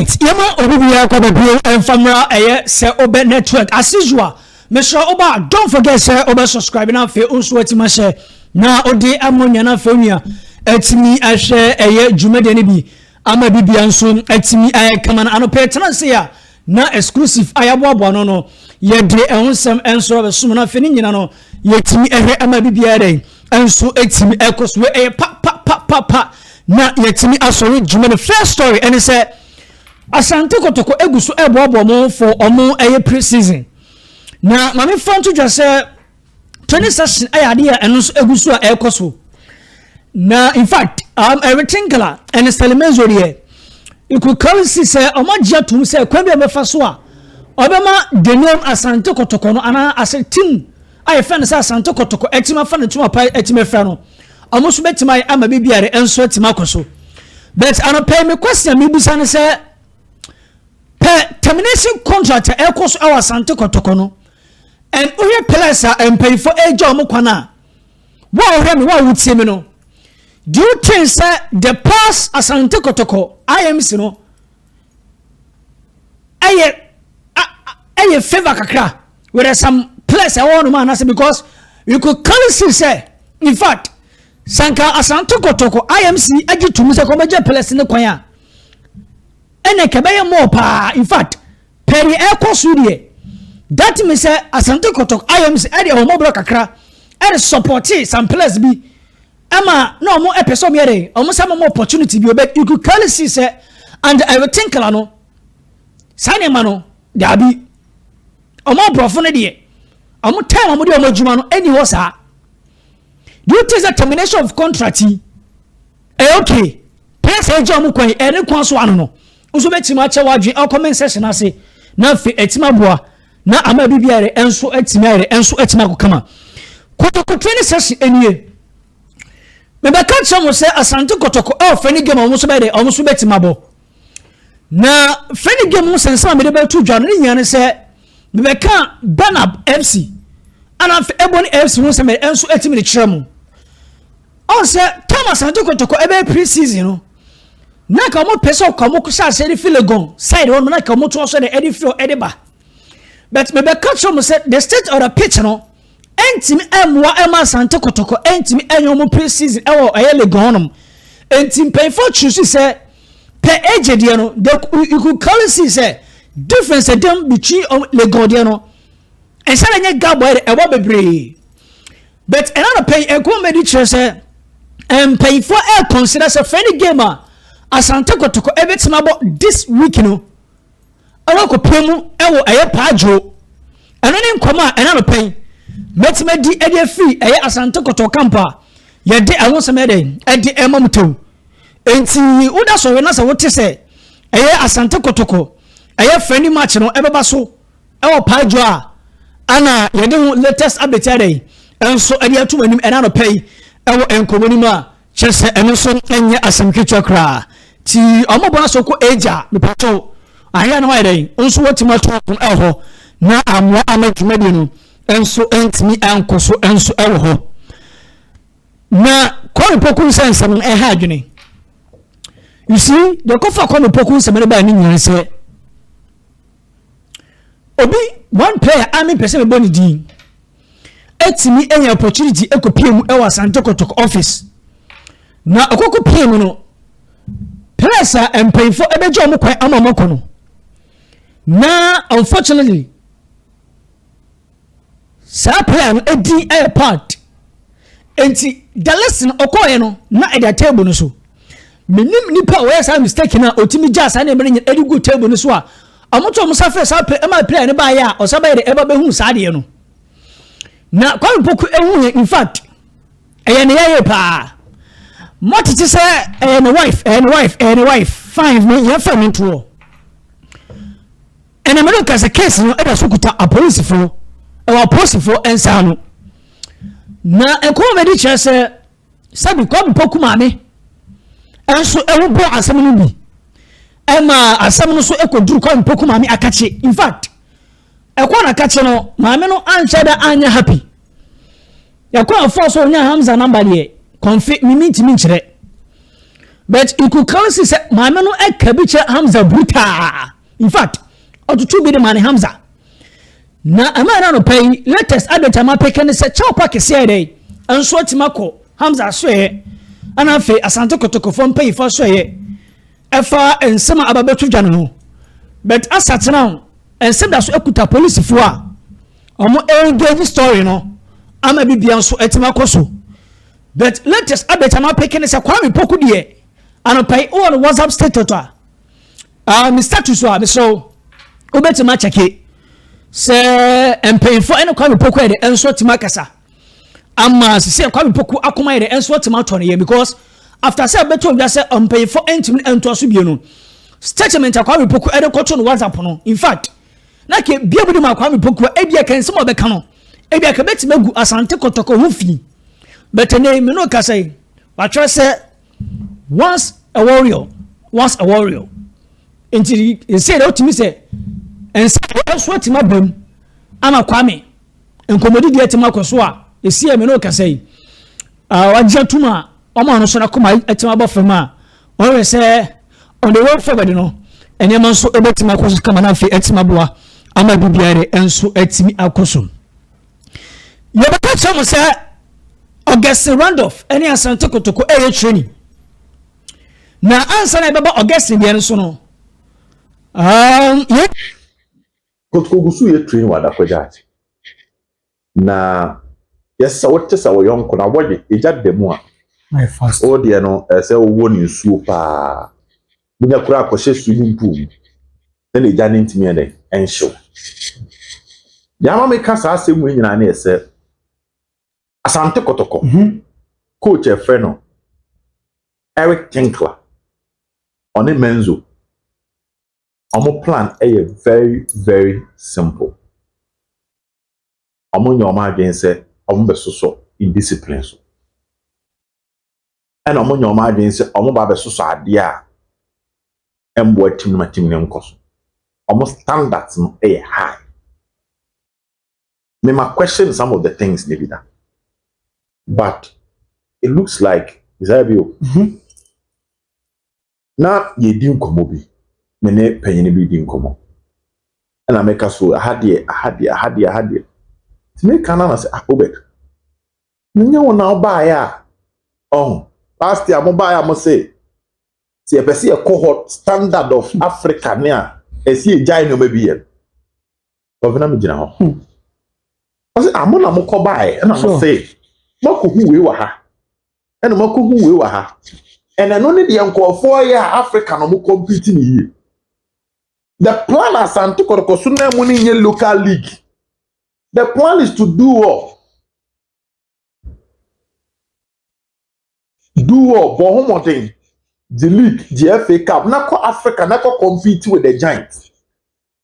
right yama obibia kwa babio enfamra se obe network as usual Mr. Oba, don't forget say oba subscribe na fe unso atima share na odi amonya na fe onua atimi a share dwumade ne bi ama bibia nso atimi kama na anope tenanse ya na exclusive ayaboabo no ye de ehonsem enso be sum na fe ni nyina no yetimi ehwe ama bibia den enso atimi ekoso pa na yetimi asori dwumade first story and say Asante Kotoko egusu eboabo mo for omo pre-season na mami front to just say 20 session ayade ya enso egusu ekoso na in fact everything color and Selemenzo here you could come see say omagia tum say kwabia befa so a obema the name Asante Kotoko no ana as a team I fan say Asante Kotoko etima fan tuma pa etima fra no omoso betima ama bibiare enso etima koso but ana pay me question me busa ne say termination contract ekoso our Asante Kotoko no and oye pelasa and pay for ejo mo kwana wa ohwe me wa wutie me no do you think say the past Asante Kotoko IMC no aye favor kakra with some place I want man say because you could clearly see say in fact sanka Asante Kotoko IMC agitum say ko meje place ne kwan a ene kebeye mo pa in fact peri ekoso die that means say Asante Kotoko IMC ade o mo bro kakra and support some place bi Emma no more episode here almost some more opportunity be you could clearly see say and everything kala no sane ma no there be omo brofo ne de omo time omo de omo djuma no any ho sa do you think the termination of contract okay pass ejo omo kwan ene kwan so ano no nso betima che wadwe comment section ase na fe etima boa na ama bibiare enso etima ko kama Kotoko training session enie me be catch some say Asante Kotoko fani game omo so be de omo so betima bo na fani game sense me de be tu dwa no nyane say me be kan Banab FC ana eboni FC won say me enso etimi de kiremu on say Thomas Asante Kotoko ebe pre-season no na ka mo pese ko mo kusa say Filegon side one na ka mo to so de edifio ediba but me be catch some say the state of the pitch no entimi emwa ema Asante Kotoko entimi enyomo pre-season ewo Legonum entim pay for choose say per age de no you could call it say difference them between Legon no and say anya gabo ewo bebre but another pay enko medi chere say pay for consider say friendly gamer Asante Kotoko ebetima about this week no aloko pemu ewo pajo eno ne nkoma another pay metima di ede free Asante Kotoko campa ye de awon mede ede emamto enti uda so we na se wote se Asante Kotoko friendly match no ebeba so ewo pajo a ana ye de latest update ade enso ede atum anim ena no pay ewo enkomoni ma chese eno so enye asamketwa kra ti omobona so ko eja me pato aya na wa ede enso wotima to eho na amwa amadwumade no enso entimi ankoso enso ewo ho na kwani pokun sensem ha adwene you see the kofa kwani pokun sensem ba ni nyan se obi one player ami pese me boni din etimi enya opportunity ekopiem ewo Asante Kotoko office na okokopiem no pressa empayfo ebejo mo kwan amamoko no na unfortunately sa plan edi part enti the lesson okoye no na at the table no so menim nipa we sa mistake na otimi jasa na emere edi go table no so a amoto mo safe sa play ne ba ya o sa ba de eba behu sa de no na kwa poku ehu in fact ne ye pa motiti say and wife fine me ya fa me to and America as a case no eda so kuta a police for our post for ensano na enko me di chere say sabi ko poku maame enso ewo bo asem no bi ema asem no so ekoduru ko poku maame akache in fact ekwa na kache no maame no anche da anya happy yakwa force onya Hamza number de confit mi chere but you could call say mama no e kabiche Hamza bruta. In fact, otutu bi de man Hamza. Na amana no pay latest adeta ma peke say chow pack say dey. Enso timako Hamza so ye. Ana fe Asante Kotoko fo pay for so ye. Efa ensema ababetu dwa no. But asat now ensem da so ekuta police fo a omo engage story no. Ama bibia so etimako so. But latest update am picking is a Kwame Poku de and pay all WhatsApp status to status so obetima check it say and pay for any Kwame Poku de enso timakasa ama say Kwame Poku akoma de enso timato ne because after say beto just say on pay for entimi ento so bie no statement Kwame Poku e de koto no WhatsApp no in fact na ke bia budi ma Kwame Poku e bia kan se mo be ka no e bia ka betima gu Asante Kotoko ho fi. But the name you know can say but I say once a warrior until you say that to me say and say what my bem ama Kwame and komodi de etima koso a e see me no can say wajatuma omo no so na koma etima bofema o say on the road forward no enema so ebetima koso kama na fe etima boa ama bibiare enso etimi akoso ye beka chamo say August Randolph any Asante Kotoko training na answer na baba August bi so no Kotoko gusu ye training wada kwaja na yes what say wo yonko na woje eja demu a my fast o de no say wo ni nsuo pa bunya kura akose swimming pool na eja ne ntimi ede ensho ya ma me ka sa asemu nyina na ese Asante Kotoko coach a friend Eric Tinkler on a menzo omo plan very very simple omo nyoma again say omo besoso indiscipline so and omo nyoma again say omo ba besoso ade a embo atim na tim ne nkoso omo standards no high. Me ma question some of the things maybe that. But it looks like Isabio. Now ye dim komo bi. Mene penyini bi dim komo. And I make us so I had it. To make Canada say Obed. Nnya wona oba ya. Oh, last year mo ba ya mo say. See a person a cohort standard of Africa near. E see jai no maybe yen. Governor me gina ho. I say amona mo ko ba e na mo say. Mako hu we wa ha ene mako hu we wa ha ene no ne de yankofo ya Africa no mo compete ni yi the plan Asante Kotoko so na mo ni nye local league the plan is to do what bo homoden the league the FA Cup na ko Africa na ko compete with the Giants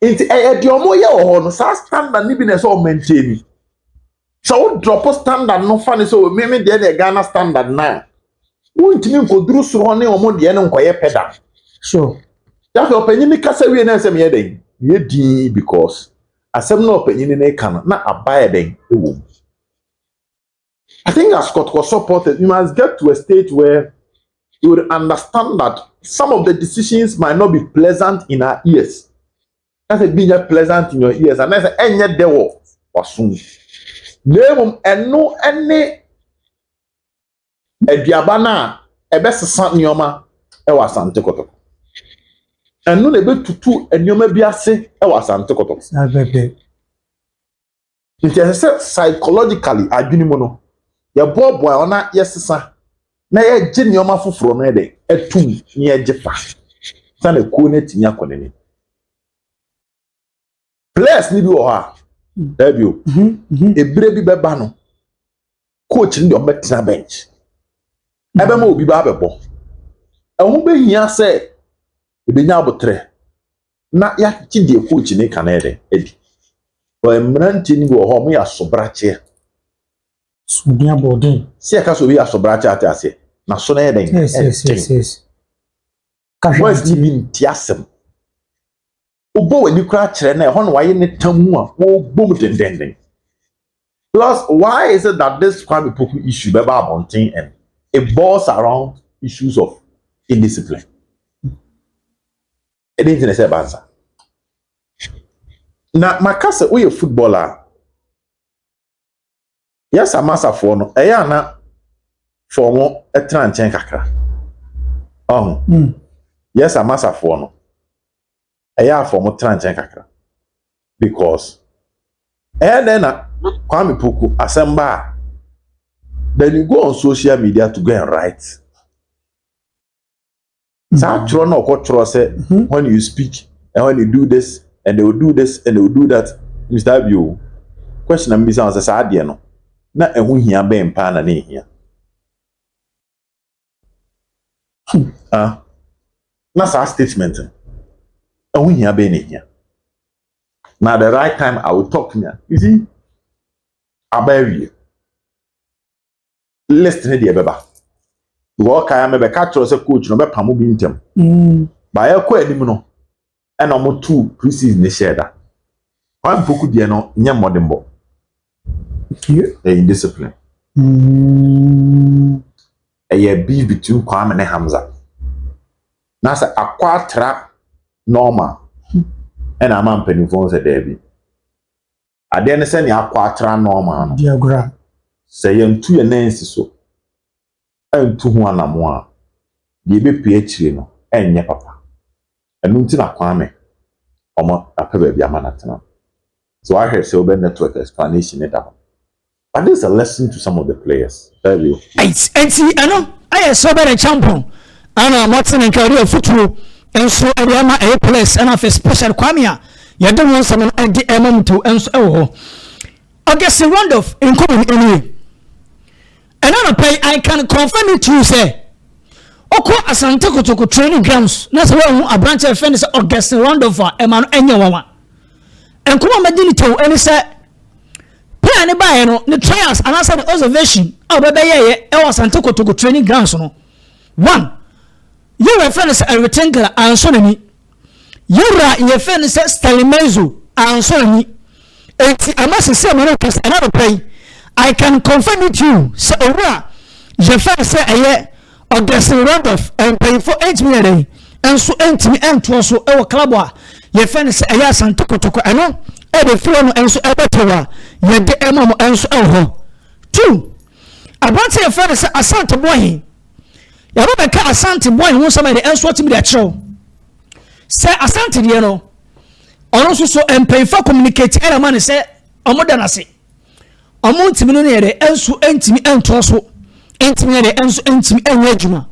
inti de omo ye ho no sa standard ni bi na so maintain. So drop standard no funny so me the Ghana standard now. Won't mean go through so on omo de no nkoye pedal. Sure. That opinion me kasa we na asem ye den. Ye din because asem no opinion na kan na abaye den ewo. I think as Scott was supported, you must get to a stage where you would understand that some of the decisions might not be pleasant in our ears. That's a being pleasant in your ears and that's enye dewo wasun. Nemum eno ene aduaba na ebesesa nioma e wa Asante Kotoko. Eno na betutu enioma bi ase e wa Asante Kotoko. Abebe. It psychologically adwini mu no. Ye bobo ona yesesa na ye gye nioma foforo no de etum ne ye gyefa. Sana ku na tinya konene. Players ni bi wo ha. Debut. Ebre bi beba no. Coach ndi ometina bench. Ebe ma obi ba bebo. Ehun be hia se ebenya abotre. Na ya kidie coach ni kanede edi. O emranti ni wo ho mo ya sobrache. Subia body. Si aka so bi asobrache ate ase. Na so na ye den. Yes. Boys ni bi ntiasem. Obo wani kura kire na ho no waye ne tamu a wo bom dendenden. Plus why is it that this Kwame Poku issue beba abontin and it boils around issues of indiscipline. It didn't say bansa. Now, my cousin, we a footballer. Yes, a master for no. Ayana for more a tranchen kakra. Yes, a master for no. Aya for more tranchen kakra. Because then Kwame Puku assemble. Then you go on social media to go and write. So when you speak and when you do this and they will do this and they will do that, Mr. Abiu, question and Miss Answer Sadiano. Na ehun hia ben pa na ne hia na sa statement ehun hia ben ne hia na the right time I will talk now. You see abawi list ne de beba wo ka me be ka tro se coach no be pamo bi ntem ba ya ko anim no e na mo two preseason ne share da wan poku de no nya modembo indiscipline. A beef between Kwame and Hamza. Nasa aqua trap normal. And a man penny phones a Debbie. I didn't send your aqua trap normal. Diagram. Say you two and Nancy so. And 2 1 more. The be PhD no and ya papa. And Nuntina Kwame. Omo a pebble be a manatana. So I heard Silver Network explanation it up. But there's a lesson to some of the players. Tell you. And see, I know I saw better champion. And I'm watching in career football. And so I am a place and of a special Kwamia. You don't want someone and the to and so. I guess the round of in common anyway. And I can confirm it to say. Oko Asante Kotoko training grounds. That's why a branch of friends August round of Eman Enyawa. And come on, Medinito, and he said. Play buy no the trials and answer the observation. Oh, baby, Asante Kotoko training grounds no. One, you refer to a rectangular answer me. You refer to Stalimezu answer me. I must say, another play. I can confirm it you. So, je fais say a August Randolph and pay for 8 million. And so, and to also our club. You feel say a Asante Kotoko. I know. Ebe flow and so ebetewa ye de emamo and so ho. 2. About your friend say Asante boy. Ya be ka Asante boy who somebody else what me dey show. Say Asante dey no. Ono so empay for communicate e man say omoda na se. Omo ntimi no ne dey enso entimi ento so. Entimi dey enso entimi enwe adwuma.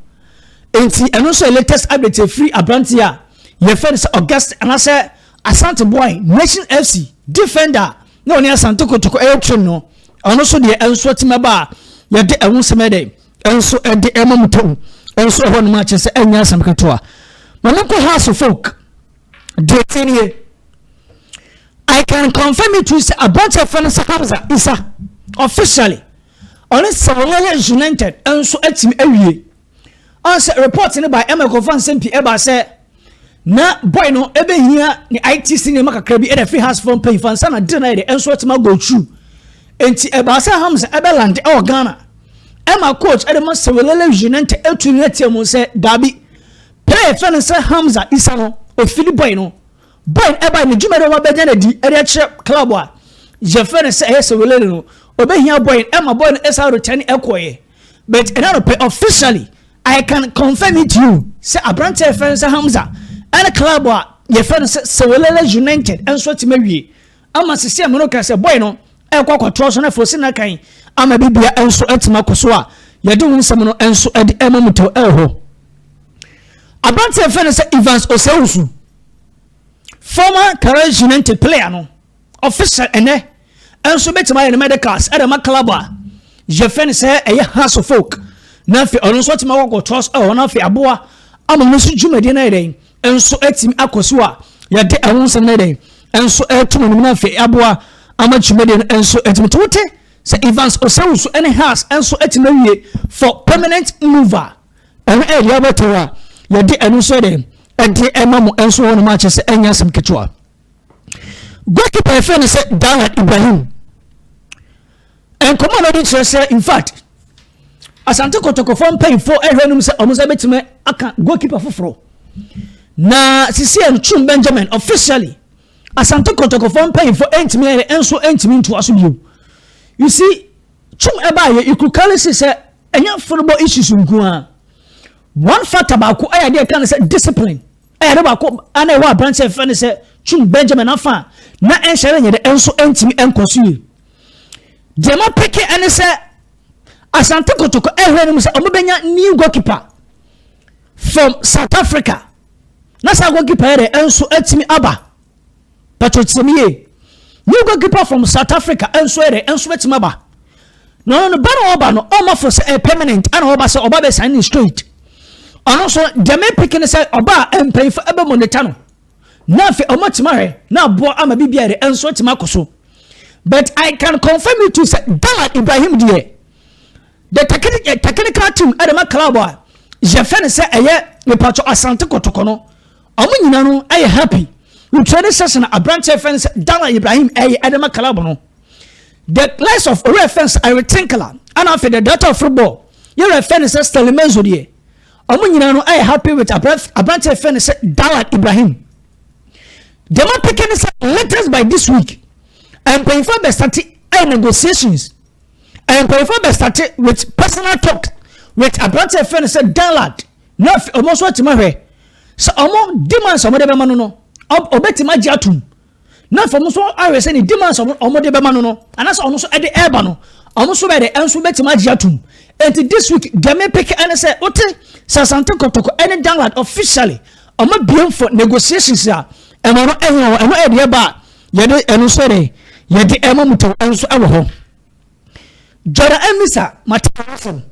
Enti eno so latest update free abranti a ye friend say August and I say Asante boy Nation FC defender no ne Asante Kotoko e no ono so de enso timaba ye de ehun semede enso e de emamuto enso ho no match se enya asam ketoa manako house of folk de tenie I can confirm it to say about your friend Hamza Isa officially on Sawale United enso atimi awie on say report ni by Emeko fan sempi eba say na boy no ebe hia ni ITC ni makakra bi e free house from pay fan sana deny de enso atima go true enti eba say Hamza ebe land e Ghana ema coach ede man Sawale United etu ni atiam say dabi play fan say Hamza Isa no o fili boy no boy eba ni jumere wa beja na di ere che club a je fan say Sawale no obe hia boy ema boy no esa return ekoye but another pay officially I can confirm it to you say abrante fan say Hamza and club ye friend Sawale United and so timawie ama sisi ameno ka say boy no e kwakwato so na fosi na kan ama bibia enso atima koso a ye de wunsam no enso ade emamuto ho abante friend say Evans Oseusu former Courage United player no official ene enso betima ye medicals ade ma club je friend say e house of folk na fi ono so tima kwakwato na fi aboa ama no so dwumade na eden enso etimi akoso a ye de ehunsan na den enso etumo no na fe aboa ama dwumade enso etimi tote se Evans Oseusu any house enso etimi wie for permanent mover and e ya betoa ye de enso den enti emamo enso wono ma che se enya sam ketwa goalkeeper fe ne se Dawud Ibrahim en komo no dit say in fact Asante Kotoko from pay for ehwenum se omusa betime aka goalkeeper foforo na sisi Chum Benjamin officially Asante Kotoko from pay for entime enso entime nto aso bio. You see Chum eba you could call say enya football issues nko. One factor ba ko aya dey kan say discipline aya ba ko ana wa branch e fan say Chum Benjamin afa na enhyere nyede enso entime enkoso. Dema peke ene say Asante Kotoko ehwenum say omobenya new goalkeeper from South Africa. Na sa goalkeeper here enso etimi aba. Patrotsemiye. New goalkeeper from South Africa enso here enso etimi aba. No bano oba no oma for say permanent and oba say oba be sign straight. Ono so deme peke say oba empay for ebe moneta no. Na fe omotimare na bo ama bibia here enso etimi akoso. But I can confirm you to say Dalad Ibrahim die. The technical team at the club, Jeffan said, "A patch of Asante Kotoko no. Omunyina no happy. We training session a branch fence Dalad Ibrahim at the club no. The likes of reference I retinkler and after the data of football. Your reference says Telemenzo die. Omunyina no happy with a branch fence Dalad Ibrahim. The man picking is letters by this week. And paying for the starting negotiations. And before they started with personal talk with a branch of friend said Dalad. No almost what tomorrow. So among demands of Modern Manuno. Obeti Magiatum. Not for most I was any demands of Modern Manuno. And that's almost at the Erbano. Almost by the answer Betty Magiatum. And this week, they may pick and say, Ote, Asante Kotoko, any Dalad officially. I'm not being for negotiations here. And I'm not any bar. Yet, and sorry. Yet the Emma and so our home. Jora Emisa Matarafon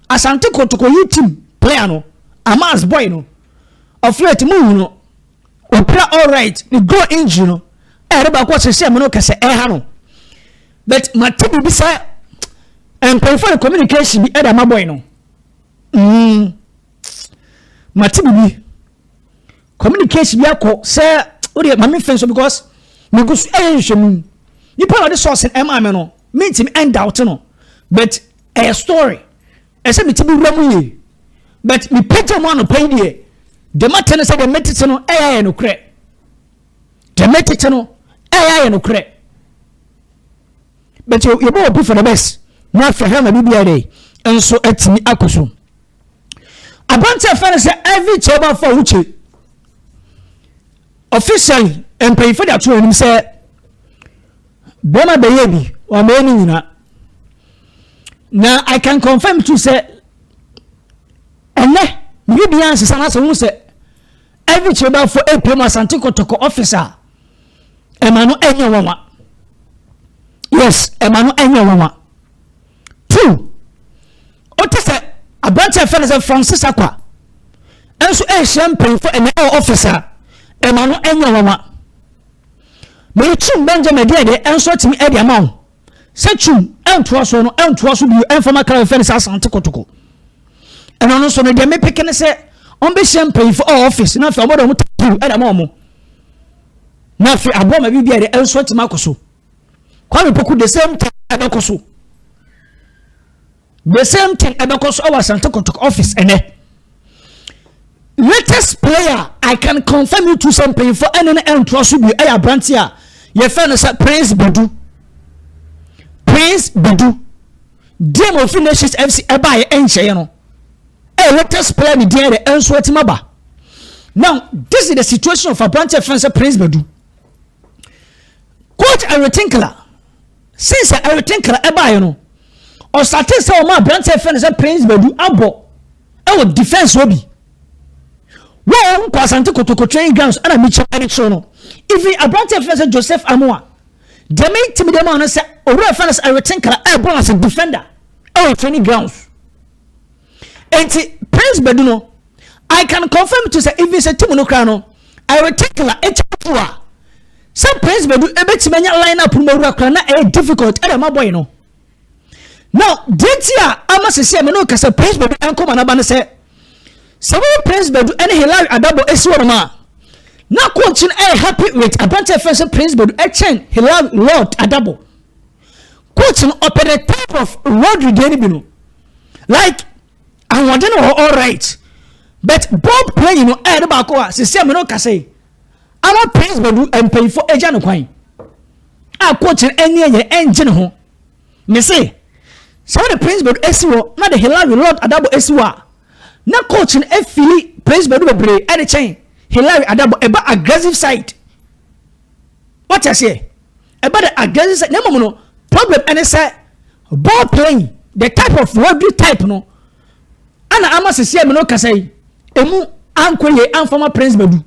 Asante Kotoko you team player no Amas boy no of late move no opera all right the go injury no ereba kwa se me no kase no but matibi bisa and for communication bi eda ma boy no matibi bi communication bi akọ say odi mama fenso because me go so ehwemu ni pa the source em ame no meet him end out no but a story I said me to be ramu but me picture man no pay die the matter say the metiche no no kre the metiche no no kre but you go be for the best na for him bibia dey enso atimi akoso abante fa say every chamber for uche officially and pay for that to him say bema beyebi o meni nyina na I can confirm to say ene me bi answer sana so say every chamber for a pay Asante Kotoko officer emano enye wanwa yes emano enye wanwa two ote say abranche fell say Francis Akwa enso champagne for an officer emano enye wanwa me Chum Benjamin dey enso timi e dey amount say Chum entoa so bi informal crowd fell say Asante Kotoko eno no so no dey me pick say on be champagne for office na fe obodo mu tapu e dey amount na fe aboma bibia dey enso timi akoso kwa me poku the same thing abekoso our Asante Kotoko office ene latest player I can confirm you to something for any entoa so bi e branch here your friend say Prince Badu Game of Nations FC eba ye enche no latest player ni dey enso etimaba. Now this is the situation of a branch of friend Prince Badu. Coach Aretinkler since Aretinkler eba ye no or starting say o ma branch of friend Prince Badu abo e wo defense obi wo ko Asante Kotoko training grounds ana mi cha any show no even a branch of friend Joseph Amoa the main team dem on say owura friend Aretinkler e born as a defender our training grounds and Prince Badu no I can confirm to say even say team no kra no Aretinkler e chapua some Prince Badu e betimanya line up no owura kra na e difficult e ma boy no now dentia ama se me no kasa Prince Badu enko na ba ne say so Prince Badu any Hilary Adabo esiwo ma na coach happy with a bunch of friends Prince Badu echen Hilary Lord Adabo coach no open the type of road regain bi no like I want to know all right but ball play you know the back se se me no ka say our Prince Badu and pay for agent no kwan a coach any engine ho me say so the Prince Badu esiwo na the Hilary Lord Adabo esiwa na coach e fili Prince Badu bebre e the chain Hilary Adabo eba aggressive side what I say about the aggressive side no problem and say ball playing the type of rugby type no ana ama sese me no ka say emu ankoye anfama Prince Badu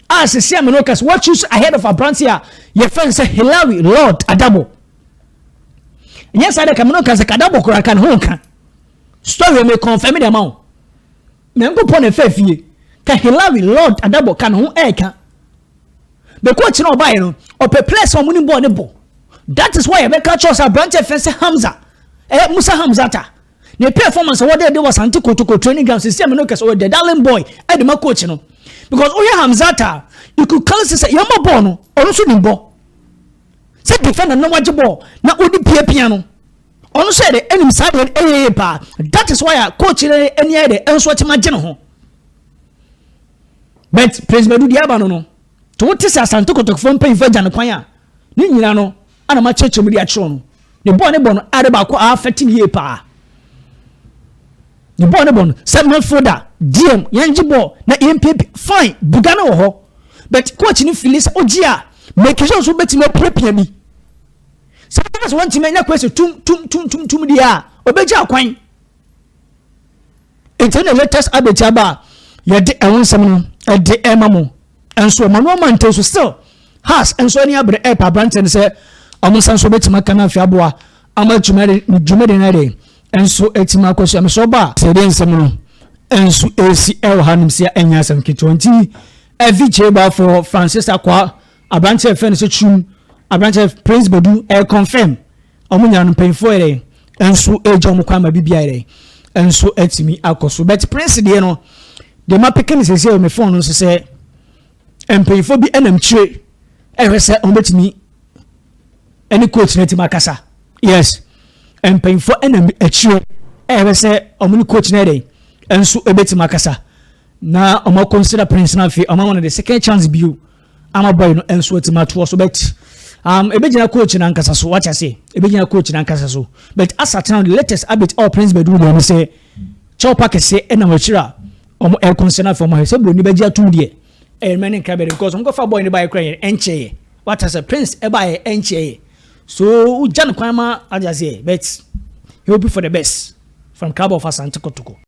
a sese me no ka what choose ahead of Abrantia your friend say Hilary Lord Adabo yes I can no ka say Adabo kura kan ho kan story me confirm the amount me nko pon e fafie ka Hilary Lord Adabo kan ho e kan the coach no buy no or place on money ball ne ball that is why I make a choice Abrantia fence Hamza Musa Hamzata the performance what they was Asante Kotoko training ground system no case the darling boy and the coach no because Hamzata you could call say yama ball no or so nim ball say defender no watch ball na odi piano on say the enemy side pa that is why coach any the enso timagye no ho but Prince Badu diaba no to what is Asante Kotoko from pay for jan kwan a ni nyina no ana ma cheche mu dia chiro no the boy ne bon ade ba ko affecting ye pa the boy ne bon seven folder DM yanji ball na MPP fine bugana wo ho but coach ni Phyllis ogia make sure so beti me prepare me sometimes want to make na question tum dia obeja kwan internet latest update aba ye de ewonsem no e de emamo enso manual man so still has enso ni abre e pa branten say omusan so beti maka na afiaboa ama jumede na de enso etima kwaso am so ba se de nsem no enso esi el hanim sia enya sam ki20 eviche ba for Francis Akwa abranche fen so chum abranche Prince Badu e confirm omunya no penfo ere enso ejo mo kwa ma bibia ere enso etimi akoso but Prince de no de ma pikin se me phone no se empenfo bi enam chire ehwese onbetimi any coach na tima kasa yes empenfo enam achire ehwese omuni coach na dey enso ebetima kasa na omo consider Prince na fi omo one the second chance biu ama boy no enso etima to so bet ebegina coach na nkasa so what I say ebegina coach na nkasa so but as at now the latest update all Prince Badu dey say chopa kese enam achira omo e consider for my say bro ni beji atum de e many crabbe because omo go fa boy ni buy cry enche what I say Prince e buy enche so Jan Kwama Ajazie, but he will be for the best from Club of Asante Kotoko.